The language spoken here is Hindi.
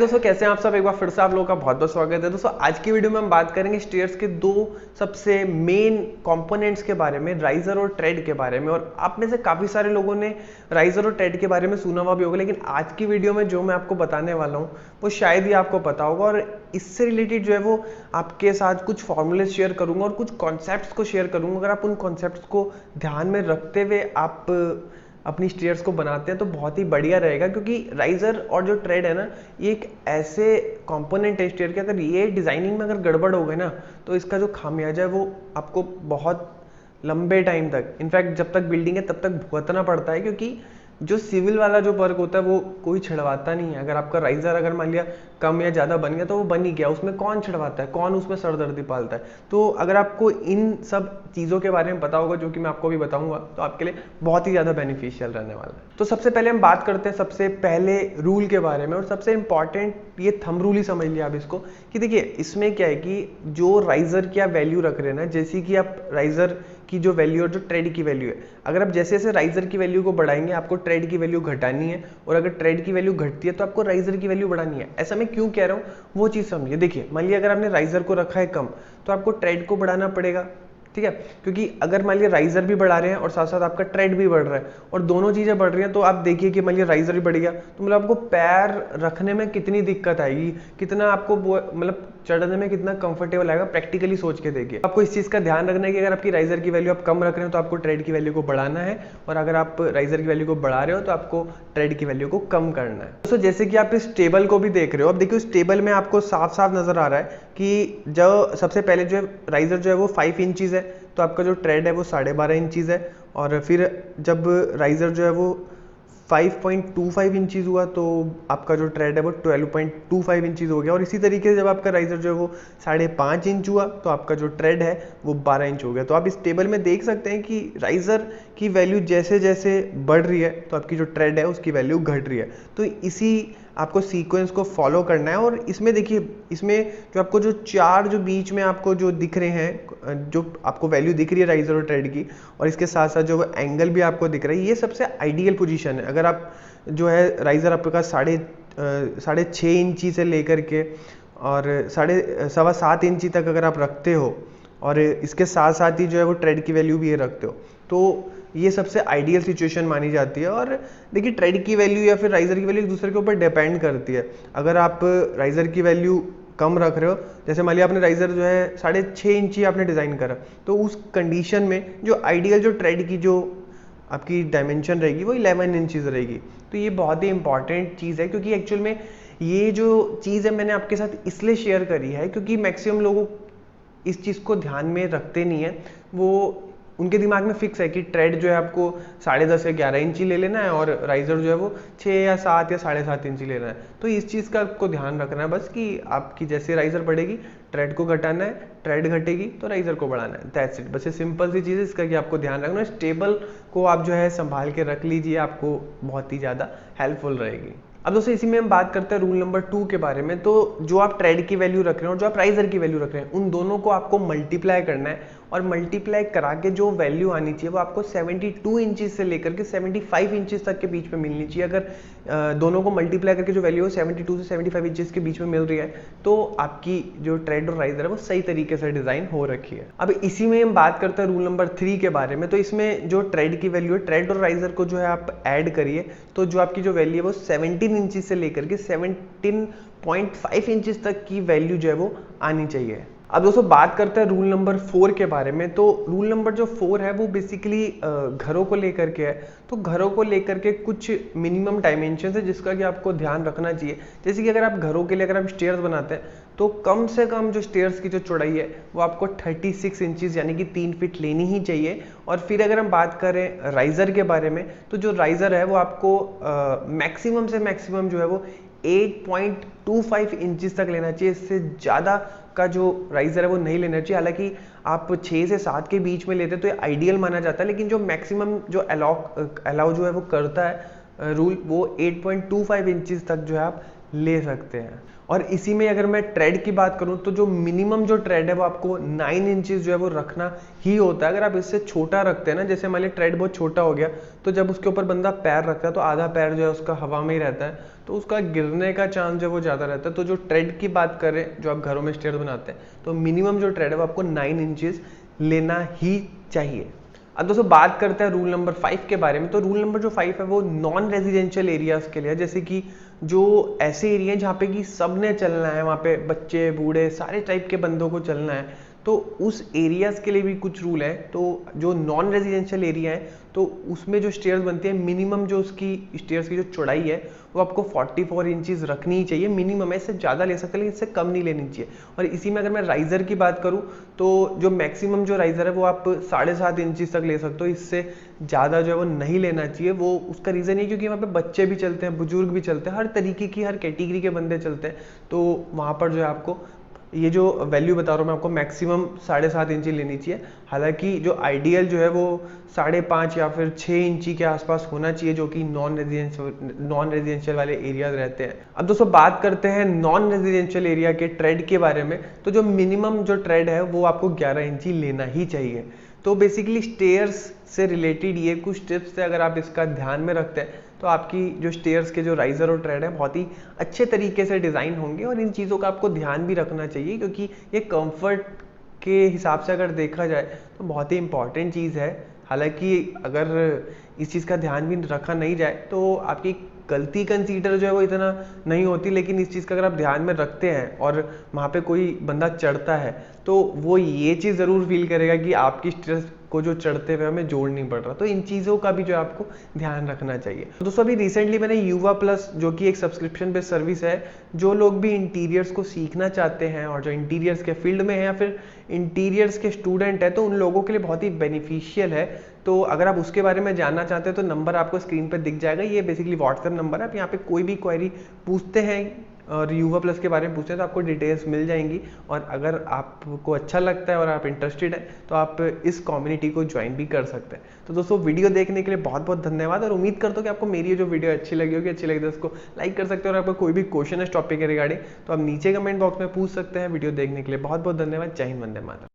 दोस्तों, कैसे हैं आप सब। एक बार फिर से आप लोगों का बहुत बहुत स्वागत है। दोस्तों आज की वीडियो में हम बात करेंगे स्टेयर्स के दो सबसे मेन कंपोनेंट्स के बारे में, राइजर और ट्रेड के बारे में। और आप में से काफी सारे लोगों ने राइजर और ट्रेड के बारे में सुना हुआ भी होगा, लेकिन आज की वीडियो में जो मैं आपको बताने वाला हूँ वो शायद ही आपको पता होगा। और इससे रिलेटेड जो है वो आपके साथ कुछ फॉर्मूले शेयर करूंगा और कुछ कॉन्सेप्ट्स को शेयर करूंगा। अगर आप उन कॉन्सेप्ट्स को ध्यान में रखते हुए आप अपनी स्टेयर्स को बनाते हैं तो बहुत ही बढ़िया रहेगा, क्योंकि राइजर और जो ट्रेड है ना, ये एक ऐसे कंपोनेंट है स्टेयर के, अगर ये डिजाइनिंग में अगर गड़बड़ हो गई ना तो इसका जो खामियाजा है वो आपको बहुत लंबे टाइम तक, इनफैक्ट जब तक बिल्डिंग है तब तक भुगतना पड़ता है। क्योंकि जो सिविल वाला जो वर्क होता है वो कोई छिड़वाता नहीं है। अगर आपका राइजर अगर मान लिया कम या ज्यादा बन गया तो वो बन ही गया, उसमें कौन छिड़वाता है, कौन उसमें सरदर्दी पालता है। तो अगर आपको इन सब चीजों के बारे में पता होगा, जो कि मैं आपको भी बताऊंगा, तो आपके लिए बहुत ही ज्यादा बेनिफिशियल रहने वाला है। तो सबसे पहले हम बात करते हैं सबसे पहले रूल के बारे में, और सबसे इंपॉर्टेंट ये थंब रूल ही समझ लिया आप इसको, कि देखिए इसमें क्या है कि जो राइजर की आप वैल्यू रख रहे हैं ना, जैसे कि आप राइजर की जो वैल्यू और जो ट्रेड की वैल्यू है, अगर आप जैसे जैसे राइजर की वैल्यू को बढ़ाएंगे आपको ट्रेड की वैल्यू घटानी है, और अगर ट्रेड की वैल्यू घटती है तो आपको राइजर की वैल्यू बढ़ानी है। ऐसा मैं क्यों कह रहा हूँ वो चीज समझिए। देखिए मान लिया अगर आपने राइजर को रखा है कम तो आपको ट्रेड को बढ़ाना पड़ेगा, ठीक है। क्योंकि अगर मान लिया राइजर भी बढ़ा रहे हैं और साथ साथ आपका ट्रेड भी बढ़ रहा है और दोनों चीजें बढ़ रही हैं, तो आप देखिए कि मान लिया राइजर भी बढ़ गया तो मतलब आपको पैर रखने में कितनी दिक्कत आएगी, कितना आपको मतलब चढ़ने में कितना कंफर्टेबल आएगा, प्रैक्टिकली सोच के देखिए। आपको इस चीज का ध्यान रखना है कि अगर आपकी राइजर की वैल्यू आप कम रख रहे हो तो आपको ट्रेड की वैल्यू को बढ़ाना है, और अगर आप राइजर की वैल्यू को बढ़ा रहे हो तो आपको ट्रेड की वैल्यू को कम करना है। दोस्तों जैसे कि आप इस टेबल को भी देख रहे हो, अब देखिए उस टेबल में आपको साफ साफ नजर आ रहा है कि जो सबसे पहले जो है राइजर जो है वो 5 इंचीज है, तो आपका जो ट्रेड है वो 12.5 इंचीज है। और फिर जब राइजर जो है वो 5.25 इंचीज हुआ तो आपका जो ट्रेड है वो 12.25 इंचीज हो गया। और इसी तरीके से जब आपका राइजर जो है वो 5.5 इंच हुआ तो आपका जो ट्रेड है वो 12 इंच हो गया। तो आप इस टेबल में देख सकते हैं कि राइजर की वैल्यू जैसे जैसे बढ़ रही है तो आपकी जो ट्रेड है उसकी वैल्यू घट रही है। तो इसी आपको सीक्वेंस को फॉलो करना है। और इसमें देखिए, इसमें जो आपको जो चार जो बीच में आपको जो दिख रहे हैं, जो आपको वैल्यू दिख रही है राइजर और ट्रेड की, और इसके साथ साथ जो एंगल भी आपको दिख रहा है, ये सबसे आइडियल पोजीशन है। अगर आप जो है राइजर आपके पास 6.5 इंची से लेकर के और 7.25 इंची तक अगर आप रखते हो, और इसके साथ साथ ही जो है वो ट्रेड की वैल्यू भी ये रखते हो, तो ये सबसे आइडियल सिचुएशन मानी जाती है। और देखिए ट्रेड की वैल्यू या फिर राइजर की वैल्यू एक दूसरे के ऊपर डिपेंड करती है। अगर आप राइजर की वैल्यू कम रख रहे हो, जैसे मान लिया आपने राइजर जो है 6.5 इंची आपने डिजाइन करा, तो उस कंडीशन में जो आइडियल जो ट्रेड की जो आपकी डायमेंशन रहेगी वो 11 इंचीज रहेगी। तो ये बहुत ही इंपॉर्टेंट चीज़ है, क्योंकि एक्चुअल में ये जो चीज़ है मैंने आपके साथ इसलिए शेयर करी है क्योंकि मैक्सिमम लोगों इस चीज़ को ध्यान में रखते नहीं है। वो उनके दिमाग में फिक्स है कि ट्रेड जो है आपको 10.5 या 11 इंची ले लेना है, और राइजर जो है वो 6 या 7 या 7.5 इंची लेना है। तो इस चीज़ का आपको ध्यान रखना है बस, कि आपकी जैसे राइजर बढ़ेगी ट्रेड को घटाना है, ट्रेड घटेगी तो राइजर को बढ़ाना है, दैट्स इट। बस ये सिंपल सी चीज़ है, इसका कि आपको ध्यान रखना है। इस टेबल को आप जो है संभाल के रख लीजिए, आपको बहुत ही ज़्यादा हेल्पफुल रहेगी। अब दोस्तों इसी में हम बात करते हैं रूल नंबर 2 के बारे में। तो जो आप ट्रेड की वैल्यू रख रहे हैं और जो आप राइजर की वैल्यू रख रहे हैं, उन दोनों को आपको मल्टीप्लाई करना है, और मल्टीप्लाई करा के जो वैल्यू आनी चाहिए वो आपको 72 इंचेस से लेकर के 75 इंचेस तक के बीच में मिलनी चाहिए। अगर दोनों को मल्टीप्लाई करके जो वैल्यू 72 से 75 इंचेस के बीच में मिल रही है तो आपकी जो ट्रेड और राइजर है वो सही तरीके से डिजाइन हो रखी है। अब इसी में हम बात करते हैं रूल नंबर 3 के बारे में। तो इसमें जो ट्रेड की वैल्यू है, ट्रेड और राइजर को जो है आप ऐड करिए, तो जो आपकी जो वैल्यू है वो 17 इंचेस से लेकर के 17.5 इंचेस तक की वैल्यू जो है वो आनी चाहिए। अब दोस्तों बात करते हैं रूल नंबर 4 के बारे में। तो रूल नंबर जो 4 है वो बेसिकली घरों को लेकर के है। तो घरों को लेकर के कुछ मिनिमम डायमेंशन है जिसका कि आपको ध्यान रखना चाहिए। जैसे कि अगर आप घरों के लिए अगर आप स्टेयर्स बनाते हैं तो कम से कम जो स्टेयर्स की जो चौड़ाई है वो आपको 36 इंचेस यानी कि 3 फीट लेनी ही चाहिए। और फिर अगर हम बात करें राइजर के बारे में, तो जो राइजर है वो आपको मैक्सिमम से मैक्सिमम जो है वो 8.25 इंचेस तक लेना चाहिए। इससे ज़्यादा का जो राइजर है वो नहीं लेना चाहिए। हालांकि आप 6 से 7 के बीच में लेते हैं तो ये आइडियल माना जाता है, लेकिन जो मैक्सिमम जो अलाउ जो है वो करता है रूल, वो 8.25 इंचेस तक जो है आप ले सकते हैं। और इसी में अगर मैं ट्रेड की बात करूं तो जो मिनिमम जो ट्रेड है वो आपको 9 इंचेस जो है वो रखना ही होता है। अगर आप इससे छोटा रखते हैं ना, जैसे मान लीजिए ट्रेड बहुत छोटा हो गया, तो जब उसके ऊपर बंदा पैर रखता है तो आधा पैर जो है उसका हवा में ही रहता है, तो उसका गिरने का चांस जो है वो ज़्यादा रहता है। तो जो ट्रेड की बात करें, जो आप घरों में स्टेयर्स बनाते हैं, तो मिनिमम जो ट्रेड है वो आपको 9 इंचेस लेना ही चाहिए। अब दोस्तों बात करते हैं रूल नंबर 5 के बारे में। तो रूल नंबर जो 5 है वो नॉन रेजिडेंशियल एरियाज के लिए है, जैसे कि जो ऐसे एरिया जहाँ पे कि सब ने चलना है, वहाँ पे बच्चे बूढ़े सारे टाइप के बंदों को चलना है, तो उस एरियाज के लिए भी कुछ रूल है। तो जो नॉन रेजिडेंशियल एरिया है तो उसमें जो स्टेयर्स बनती है, मिनिमम जो उसकी स्टेयर्स की जो चौड़ाई है वो आपको 44 इंचेस रखनी ही चाहिए। मिनिमम है, इससे ज़्यादा ले सकते हैं लेकिन इससे कम नहीं लेनी चाहिए। और इसी में अगर मैं राइजर की बात करूँ तो जो मैक्सिमम जो राइजर है वो आप 7.5 इंचेस तक ले सकते हो, इससे ज़्यादा जो है वो नहीं लेना चाहिए। वो उसका रीज़न ये क्योंकि वहाँ पे बच्चे भी चलते हैं, बुजुर्ग भी चलते हैं, हर तरीके की हर कैटेगरी के बंदे चलते हैं, तो वहाँ पर जो है आपको ये जो वैल्यू बता रहा हूँ मैं आपको, मैक्सिमम 7.5 इंची लेनी चाहिए। हालांकि जो आइडियल जो है वो 5.5 या फिर 6 इंची के आसपास होना चाहिए, जो कि नॉन रेजिडेंशियल वाले एरियाज रहते हैं। अब दोस्तों बात करते हैं नॉन रेजिडेंशियल एरिया के ट्रेड के बारे में। तो जो मिनिमम जो ट्रेड है वो आपको 11 इंची लेना ही चाहिए। तो बेसिकली स्टेयर्स से रिलेटेड ये कुछ टिप्स थे, अगर आप इसका ध्यान में रखते हैं तो आपकी जो स्टेयर्स के जो राइजर और ट्रेड है बहुत ही अच्छे तरीके से डिज़ाइन होंगे। और इन चीज़ों का आपको ध्यान भी रखना चाहिए, क्योंकि ये कंफर्ट के हिसाब से अगर देखा जाए तो बहुत ही इंपॉर्टेंट चीज़ है। हालांकि अगर इस चीज़ का ध्यान भी रखा नहीं जाए तो आपकी गलती कंसीडर जो है वो इतना नहीं होती, लेकिन इस चीज़ का अगर आप ध्यान में रखते हैं और वहाँ पे कोई बंदा चढ़ता है तो वो ये चीज़ ज़रूर फील करेगा कि आपकी स्ट्रेस को जो चढ़ते हुए हमें जोड़ नहीं पड़ रहा। तो इन चीज़ों का भी जो है आपको ध्यान रखना चाहिए। तो दोस्तों अभी रिसेंटली मैंने युवा प्लस, जो कि एक सब्सक्रिप्शन बेस्ड सर्विस है, जो लोग भी इंटीरियर्स को सीखना चाहते हैं और जो इंटीरियर्स के फील्ड में है या फिर इंटीरियर्स के स्टूडेंट है, तो उन लोगों के लिए बहुत ही बेनिफिशियल है। तो अगर आप उसके बारे में जानना चाहते हैं तो नंबर आपको स्क्रीन पर दिख जाएगा, ये बेसिकली व्हाट्सएप नंबर है। आप यहाँ पे कोई भी क्वेरी पूछते हैं और युवा प्लस के बारे में पूछते हैं तो आपको डिटेल्स मिल जाएंगी। और अगर आपको अच्छा लगता है और आप इंटरेस्टेड हैं तो आप इस कम्युनिटी को ज्वाइन भी कर सकते हैं। तो दोस्तों वीडियो देखने के लिए बहुत बहुत धन्यवाद, और उम्मीद करता हूँ कि आपको मेरी ये जो वीडियो अच्छी लगी होगी। अच्छी लगी तो उसको लाइक कर सकते हो, और आपको कोई भी क्वेश्चन है इस टॉपिक के रिगार्डिंग तो आप नीचे कमेंट बॉक्स में पूछ सकते हैं। वीडियो देखने के लिए बहुत बहुत धन्यवाद। जय हिंद, वंदे मातरम।